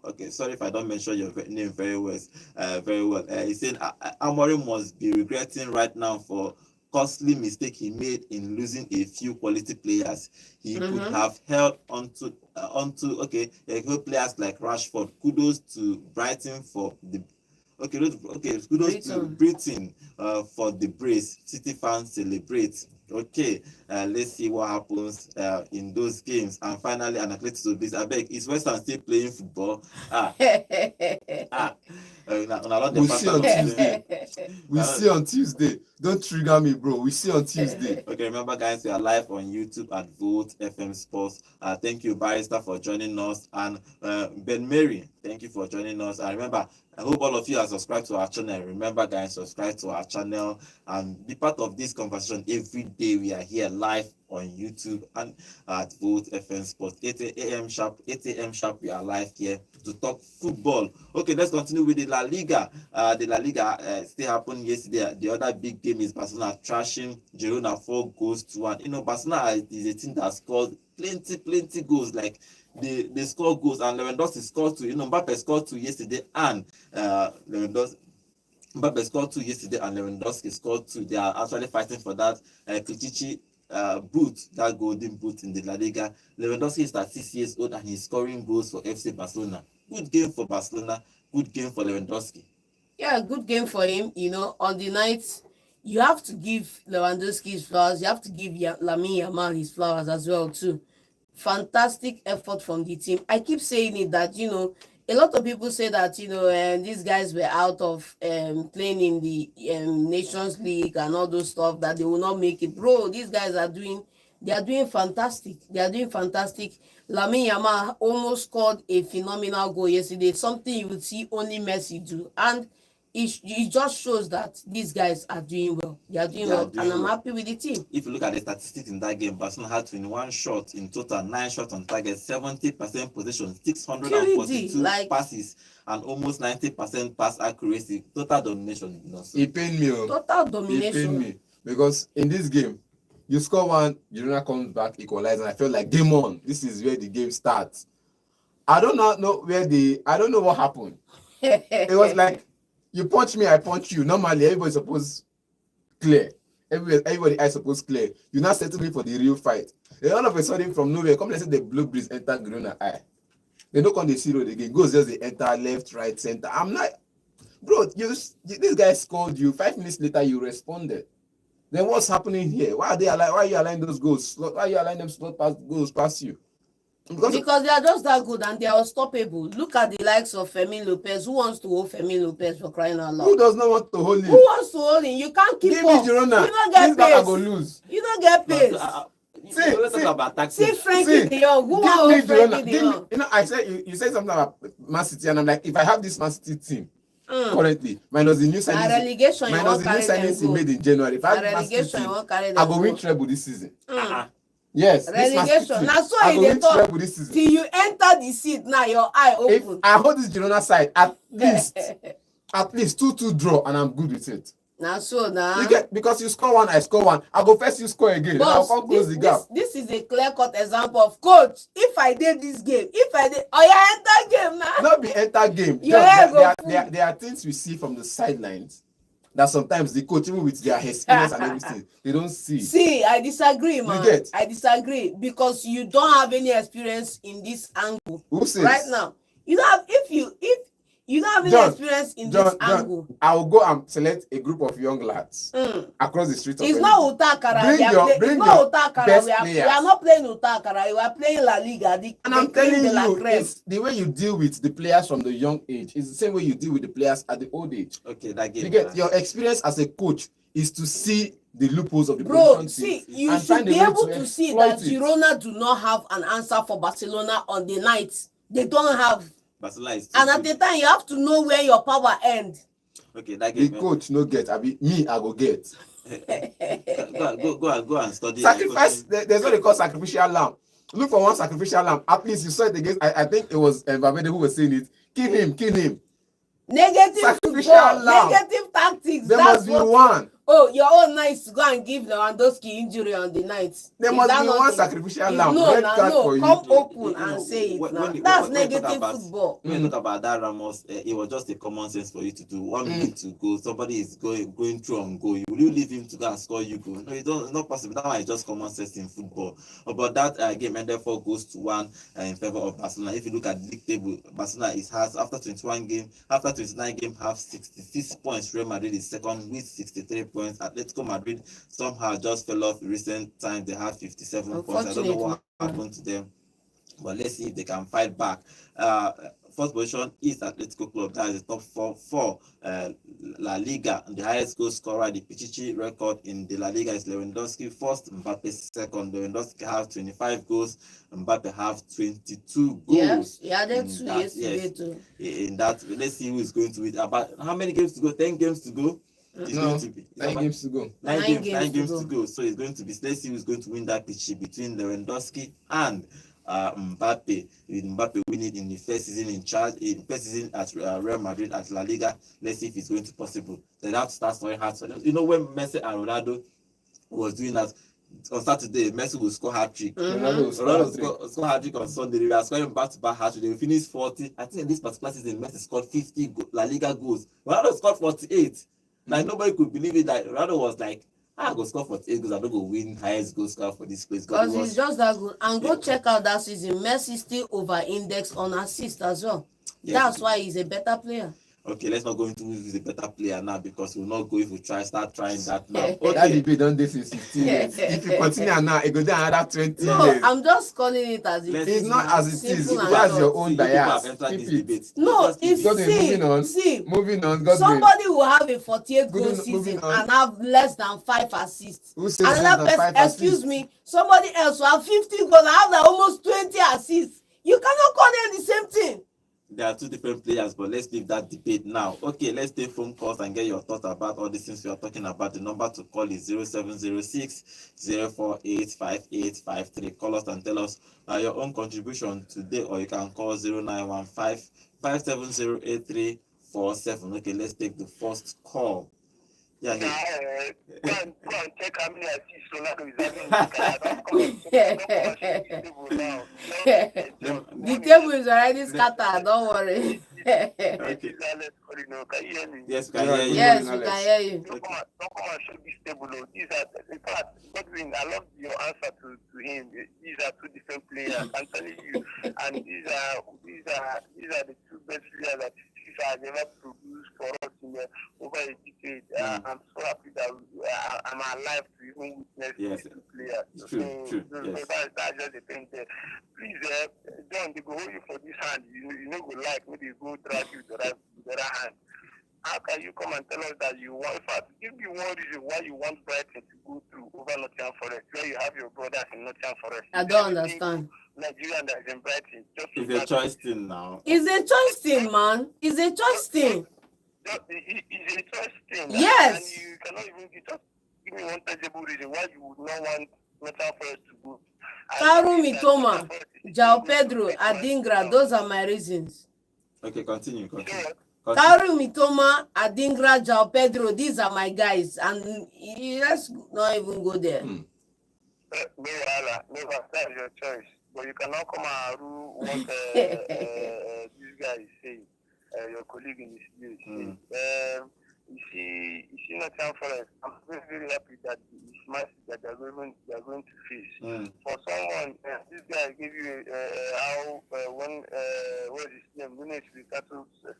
Okay, sorry if I don't mention your name very well. He said Amorim must be regretting right now for costly mistake he made in losing a few quality players. He could have held onto players like Rashford. Kudos to Brighton for the kudos to Britain for the brace. City fans celebrate. Okay, let's see what happens in those games. And finally, an athletic to this. I beg, is West Ham still playing football? We'll see on Tuesday. We'll see on Tuesday. Don't trigger me, bro. We'll see on Tuesday. Okay, remember, guys, we are live on YouTube at Vote FM Sports. Thank you, Barrister, for joining us. And Ben Mary, thank you. you for joining us. And remember, I hope all of you are subscribed to our channel. Remember, guys, subscribe to our channel and be part of this conversation. Every day we are here live on YouTube and at Vote FM Sport. 8 a.m. sharp, 8 a.m. sharp, we are live here to talk football. Okay, let's continue with the La Liga. The La Liga still happened yesterday. The other big game is Barcelona trashing Girona 4-1. You know, Barcelona is a team that scored plenty goals. Like they score goals, and Lewandowski scored 2. You know, Mbappe scored 2 yesterday, and Mbappe scored 2 yesterday, and Lewandowski scored 2. They are actually fighting for that Clichy boot, that golden boot in the La Liga. Lewandowski is 36 years old and he's scoring goals for FC Barcelona. Good game for Barcelona, good game for Lewandowski. Yeah, good game for him. You know, on the night, you have to give Lewandowski his flowers. You have to give Lamine Yamal his flowers as well too. Fantastic effort from the team. I keep saying it that, you know, a lot of people say that, you know, these guys were out of playing in the Nations League and all those stuff, that they will not make it. Bro, these guys they are doing fantastic. They are doing fantastic. Lamine Yamal almost scored a phenomenal goal yesterday, something you would see only Messi do. And it just shows that these guys are doing well. They are doing well, and I'm happy with the team. If you look at the statistics in that game, Barcelona had 21 shots in total, 9 shots on target, 70% possession, 642 passes, and almost 90% pass accuracy. Total domination. You know, so. It pained me. Total domination. It pained me because in this game, you score one, Girona comes back, equalize, and I felt like game on. This is where the game starts. I don't know what happened. It was like, you punch me, I punch you. Normally, everybody's supposed clear. Everybody I suppose clear. You now settle me for the real fight. Then all of a sudden, from nowhere, come and say the blue breeze enter Girona eye. They don't come the zero again. Goes just they enter left, right, center. I'm like, bro, this guy scored you. 5 minutes later, you responded. Then what's happening here? Why are you allowing those goals? Why are you allowing them slot goals past you? Because they are just that good and they are unstoppable. Look at the likes of Fermin Lopez. Who wants to hold Fermin Lopez, for crying out loud? Who does not want to hold him? Who wants to hold him? You can't keep Give up. me Girona. You don't get pace. I go lose. You don't get pace. See Frankie de Jong. Who wants Frankie de Jong? You know, I said you said something about Man City, and I'm like, if I have this Man City team currently, minus the new signings he made in January, if I have Man City team, I go win treble this season. Yes, relegation. Now so in the top till you enter the seat. Now your eye open. If I hold this Girona side at least 2-2 draw, and I'm good with it. Now so now you get, because you score one, I score one. I go first, you score again. Boss, I'll come close the gap. This is a clear-cut example of, coach. If I did this game, enter game now. Not be enter game. There are things we see from the sidelines that sometimes the coach, even with their experience and everything, they don't see. See, I disagree, man. You get? I disagree because you don't have any experience in this angle. Who says? Right now, you don't have. If you don't have any experience in this angle, I will go and select a group of young lads across the street. It's not Utakara. We are not playing Utakara. We are playing La Liga. And I'm telling you, it's the way you deal with the players from the young age. It's the same way you deal with the players at the old age. Okay, that game. You get your experience as a coach is to see the loopholes of the bro. See, you should be able to see that Girona do not have an answer for Barcelona on the night. They don't have. And at the time, you have to know where your power ends. Okay, that game. The coach no get. I go get. go and study. Sacrifice. There's what they call sacrificial lamb. Look for one sacrificial lamb. At least you saw it against. I think it was Valverde who was saying it. Kill him. Negative football, negative tactics. There must be one. Oh, your own night to go and give Lewandowski injury on the night. There must be one sacrificial lamb. No, come open and say it now. That's negative football. When you talk about that, Ramos, it was just a common sense for you to do. 1 minute to go, somebody is going through on goal. Will you leave him to go and score you goal? No, it's not possible. That one is just common sense in football. But that game ended 4-1 in favor of Barcelona. If you look at the league table, Barcelona has after 29 games, have 66 points. Real Madrid is second with 63 points. Atletico Madrid somehow just fell off in recent times. They have 57 points. I don't know what happened to them, but let's see if they can fight back. First position is Atletico Club. That is the top four. La Liga. The highest goal scorer, the Pichichi record in the La Liga is Lewandowski first, Mbappe second. Lewandowski have 25 goals, Mbappe have 22 goals. Yes, he added in 2 that, yesterday too. in that. Let's see who is going to win. About how many games to go? 10 games to go. It's No, going to be 9 games to go. Nine games to go. So it's going to be. Let's see who's going to win that pitch between Lewandowski and Mbappe. With Mbappe winning in the first season in charge, in first season at Real Madrid at La Liga. Let's see if it's going to possible. Then that starts very hard. So you know when Messi and Ronaldo was doing that on Saturday, Messi will score hat-trick. Ronaldo score hat-trick on Sunday. They are scoring back-to-back hat-trick. They will finish 40. I think in this particular season, Messi scored 50 La Liga goals. Ronaldo scored 48. Like nobody could believe it. That Ronaldo was like, I go score 48 goals. I'm not going to win highest goal score for this place. Because he's just that good. And go check out that season. Messi still over-indexed on assist as well. Yes. That's why he's a better player. Okay, let's not go into who is a better player now because we'll not go if we start trying that now. That Okay. debate done this in 16 years. If you continue now, it goes down another 20 No, years. I'm just calling it as it is. It's not now. as it is. Simple and That's short. your own See, people bias. have entered this Keep it. debate. No, Just keep it's it. Godwin, moving on. Moving on. Godwin. Somebody will have a 48 goal Moving season on. and have less than 5 assists. Who says less than 5 excuse assists? me, somebody else will have 50 goals and have like almost 20 assists. You cannot call them the same thing. There are two different players, but let's leave that debate now. Okay, let's take phone calls and get your thoughts about all these things we are talking about. The number to call is 0706 048 5853. Call us and tell us your own contribution today, or you can call 0915 5708347. Okay, let's take the first call. Yeah, Go and check how many assists Ronaldo is having in the The table is already scattered, don't worry. Okay. Yes, we can hear you. Yes, we can hear you. Don't come and show this table. These are, in fact, Godwin, I love your answer to him. These are two different players. I'm telling you, and these are the two best players that FIFA has ever produced for us in over a decade. I'm so happy that I'm alive to even witness these two players. True. So that's just the thing there. Please, John, they go hold you for this hand. You know, go like maybe go drag you to the other hand. How can you come and tell us that you want, in fact, give me one reason why you want Brighton to go through over Nottingham Forest, where you have your brothers in Nottingham Forest? I don't understand. Nigerian that is in Brighton. It's a choice thing now. It's a choice thing, man. It's a choice thing. It's a choice thing. Yes. And you cannot even give me one tangible reason why you would not want Nottingham Forest to go. Karu Mitoma, João Pedro, Adingra, those are my reasons. Okay, continue. Karu Mitoma, Adingra, João Pedro, these are my guys. And let's not even go there. No, that's your choice. But you cannot come and rule what this guy is saying, your colleague in this news. You see Nottingham Forest. I'm very, very happy that it's match that they're going to face. For someone, this guy gave you how when what is his name? When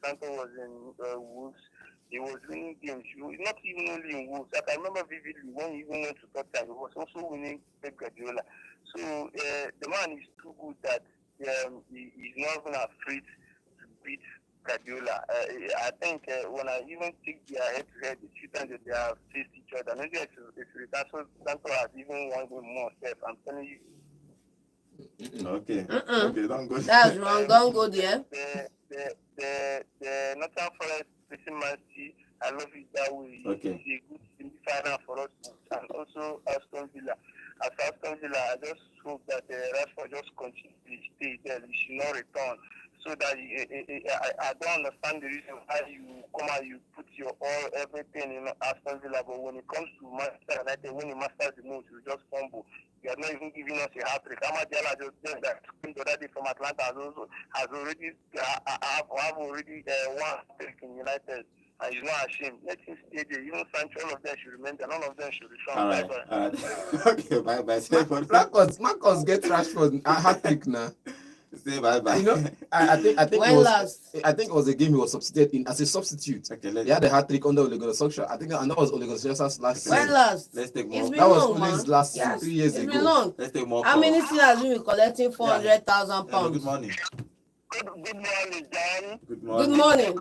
Santo was in Wolves, he was winning games. Not even only in Wolves. I can remember vividly when he even went to Tottenham, he was also winning Pep Guardiola. So the man is too good that he's not even afraid to beat Guardiola. I think when I even take their head-to-head, the two times that they have faced each other, maybe if Santo has even won more step, I'm telling you. Okay, don't go. That's wrong. Don't go there. The Nottingham Forest facing Man City, I love it that way. Okay. It's a good semi-final for us, and also Aston Villa. As Aston Villa, I just hope that Rashford just continue to stay there. He should not return. So that I don't understand the reason why you come and you put your all everything in Aston Villa, but when it comes to Manchester United, when you master the moves, you just fumble. You are not even giving us a hat trick. Amad Diallo just said that the other day from Atlanta has already won hat trick in United. And he's not ashamed. Let him stay there. Even Sancho, all of them should remain there. None of them should return. All right. Okay, bye. Marcus get Rashford a hat trick now. Say bye. You know, I think When last? I think it was a game he was substituted in as a substitute. Okay, He had a hat trick under Ole Gunnar Solskjaer. I think, and that was Ole Gunnar Solskjaer's last When season. last? Let's take It's more. been That was long, Ole's man. last season, Yes, 3 years it's ago. been long. Let's take more. How many teams has been collecting 400,000 Hello, pounds? good morning. Good morning, John. Good Good morning.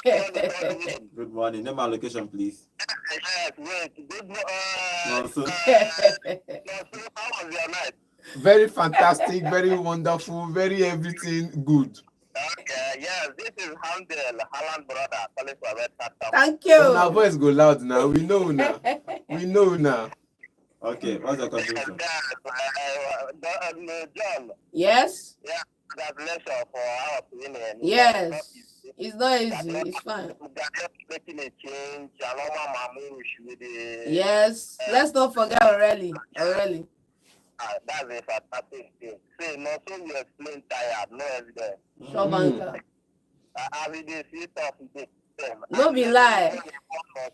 Good morning. Name and location, please. Yes, wait. Good Nonsense. how was your night? Very fantastic, very wonderful, very everything good. Okay, yes, this is Handel, Holland brother, calling from Red Hat. Thank Our you. voice go loud now. We know now. We know now. Okay, what's your contribution? John, Yes. yeah, congratulations for our winning. Yes. It's not easy. It's fine. Making a change, Aloma Mamu with the. Yes. Let's not forget Aureli. Aureli. That's a fantastic thing. Say, no, so you explain tired, no evidence. Shobanka. I mean, they see stuff in the system. No be lie.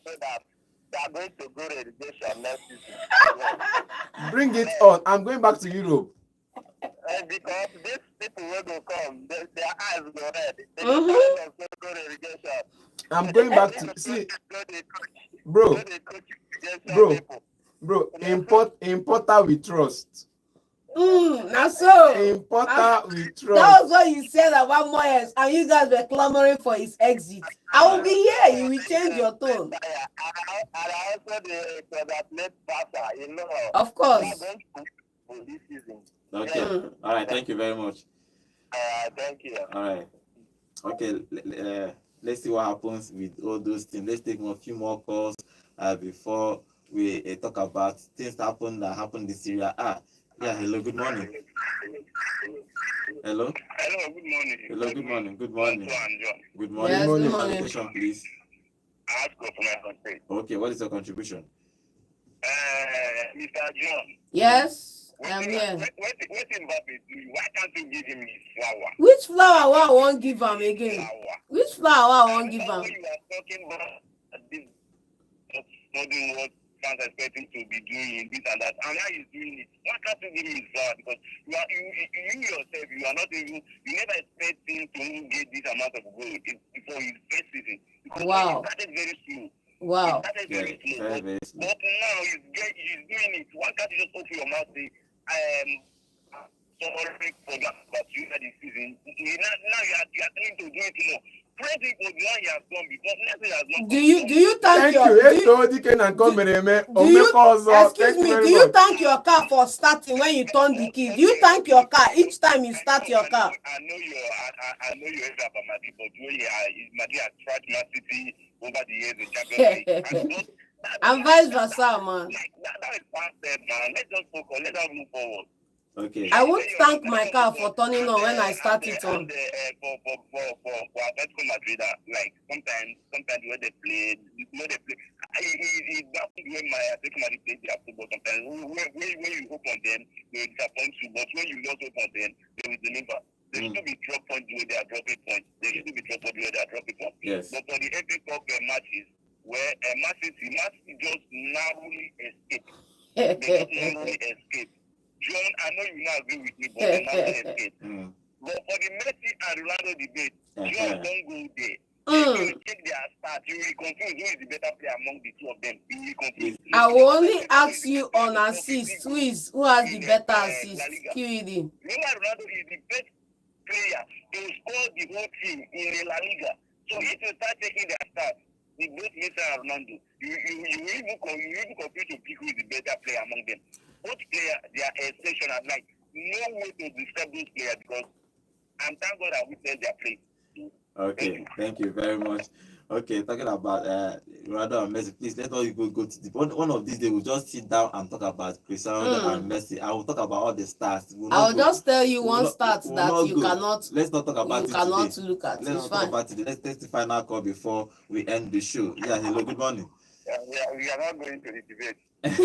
So that they are going to go relegation next season. Bring it on. I'm going back to Europe. Because these people will go come, their eyes go red. They Mhm. don't go relegation. I'm going back to see, Go they coach. bro, Go they coach relegation bro. people. bro. Importer we trust. That's so. Importer we That trust. was what you said about Moyes, and you guys were clamoring for his exit. I will be here. You will change your tone. And I also the congratulate Barca, you know. Of They are course. going to win this season. Okay. Mm. All right. Thank you very much. Thank you. All right. Okay. Let's see what happens with all those things. Let's take a few more calls before we talk about things that happened this year. Yeah. Hello. Good morning. Hello. Hello, good morning. Hello. Good morning. Good morning. John. Good morning. Yes, good Name and morning. location, please. I ask for my country. Okay. What is your contribution? Mr. John. Yes, I am here. What Mbappe do? Why can't you give him his flower? Which flower I won't give him again? Flower. Which flower I won't give I know him? you are talking about this, not doing what fans expect him to be doing, this and that. And now he's doing it. Why can't you give him his flower? Because you yourself, you are not even, you never expect him to get this amount of gold before his first season. Because Wow. he started very slow. Wow. He started Yeah. very slow. Very, very slow. But now he's doing it. Why can't you just open your mouth and say, sorry for that, but you had this season. Now you are trying to do it more. Praise him for the one he has done before. Nothing has not Do you thank Thank your you. do you, Eto Diken and Komereme. do you excuse Thank you me? very Do you much. thank your car for starting when you turn the key? Do you thank your car each time you start your car? I know you're about Madrid, but Madrid has tried Man City over the years in Champions League. And vice versa, man. That is past step, man. Let's just focus. Let us move forward. Okay. I won't thank my car for turning on when I start it on. For Atletico Madrid, like sometimes when they play, it happens when my Atletico Madrid plays their football. Sometimes when you hope on them, they disappoint you. But when you not hope on them, they will deliver. They should be drop points where they are dropping points. They should be drop points where they are dropping points. Yes. But for the FA Cup matches, where Man City just narrowly escape. They just narrowly escape. John, I know you not agree with me, but they narrowly escape. But for the Messi and Ronaldo debate, John don't go there. If you check their stats, you will confuse who is the better player among the two of them. You will confuse. I will only ask you on assist. Who has the better assist? QED. Remember, Ronaldo is the best player to score the whole team in the La Liga. So if you start taking their stats, with both Messi and Ronaldo, you will even confuse to pick who is the better player among them. Both players, they are exceptional. Like, no way to describe those players because I'm thank God I witnessed their play. Okay, thank you very much. Okay, talking about Ronaldo and Messi, please let us go to the one of these days. We'll just sit down and talk about Cristiano Ronaldo and Messi. I will talk about all the stars. I'll just tell you one stat that you cannot. Let's not talk about you it cannot today. look at. Let's It's not talk fine. about it. Let's take the final call before we end the show. Yeah, hello, good morning. We are not going to the debate. Let's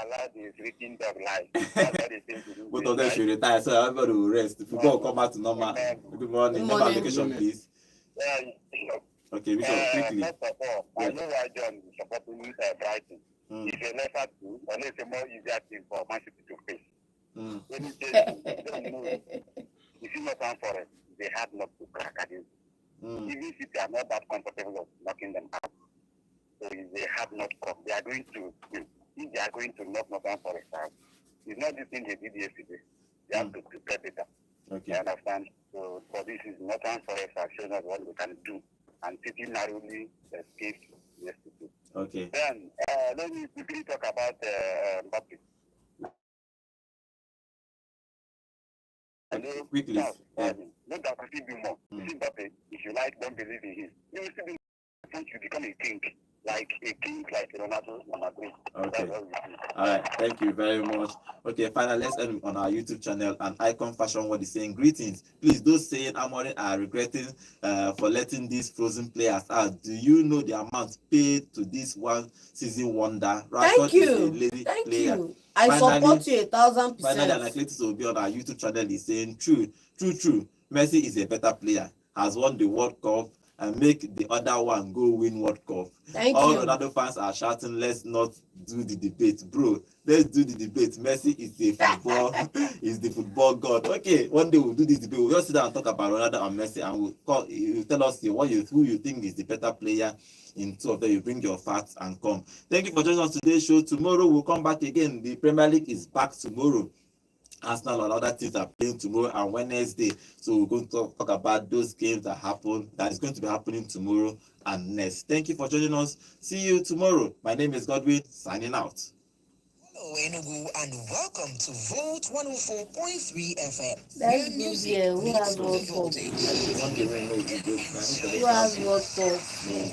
allow the freaking dog life. That's what they say to do. Both of them should retire, so everybody will rest. Football will come back to normal. Good morning. Good Number morning. location, please. Okay, Bishop, quickly. First of all, I know why John is supporting Brighton. It's a lesser team, and it's a more easier team for Man City to face. When you say, don't know, you see Northern Forest, they have not to crack against. Even if they are not that comfortable of knocking them out. So if they have not come, they are going to win. If they are going to knock Northern Forest out, it's not the thing they did yesterday. They have to prepare better. Okay. You understand? So for this is Northern Forest has shown us what we can do, and City narrowly escaped yesterday. Okay. Then let me quickly talk about Mbappe. Quickly. Yeah. No doubt we still do more. You see Mbappe, if you like, don't believe in him. You will still be once you become a king like Ronaldo and Madrid. Okay. That's what we do. All right. Thank you very much. Okay, finally, let's end on our YouTube channel. And Icon Fashion World is saying greetings. Please, those saying Amorim are regretting for letting these frozen players out. Do you know the amount paid to this one season wonder? Thank Rashford is a you. lady Thank player. you. I Finally- support you 1,000%. Finally, Anacletus will be on our YouTube channel is saying true. Messi is a better player, has won the World Cup, and make the other one go win World Cup. Thank All you. Ronaldo fans are shouting, let's not do the debate. Bro, let's do the debate. Messi is the football, is the football god. Okay, one day we'll do this debate. We'll just sit down and talk about Ronaldo and Messi, and you tell us who you think is the better player in two of them. You bring your facts and come. Thank you for joining us today's show. Tomorrow we'll come back again. The Premier League is back tomorrow. Arsenal and other teams are playing tomorrow and Wednesday. So we're going to talk about those games that is going to be happening tomorrow and next. Thank you for joining us. See you tomorrow. My name is Godwin, signing out. Hello, Enugu, and welcome to Volt 104.3 FM. That's good, yeah. Who has what talk? Who has what talk?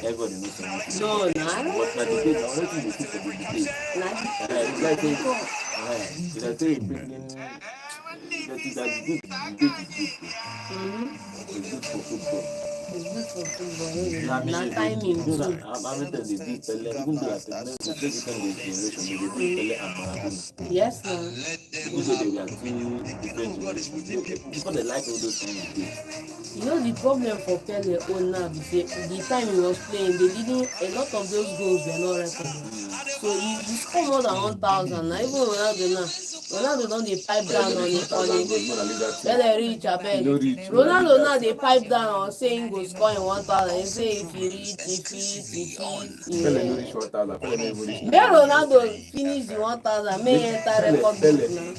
Everybody knows something. No, But my debate, I want to see for the debate. It's good. It's good for football. It's good for football. Yeah, Not timing too. I'm they did Pele, even though at the generation, they did Pele and Maradona. Yes, no. Even though they were two different generations. People they like all those kind of things. You know the problem for Pele own now is the time he was playing, a lot of those goals were not recorded. So he scored more than 1,000. Now even Ronaldo don't they pipe down on it. Pele reach abeg. Ronaldo now they pipe down on saying go score in 1,000. He say if he reach. Pele no reach 1,000. Pele no even reach. Then Ronaldo finish the 1,000. May enter record book now.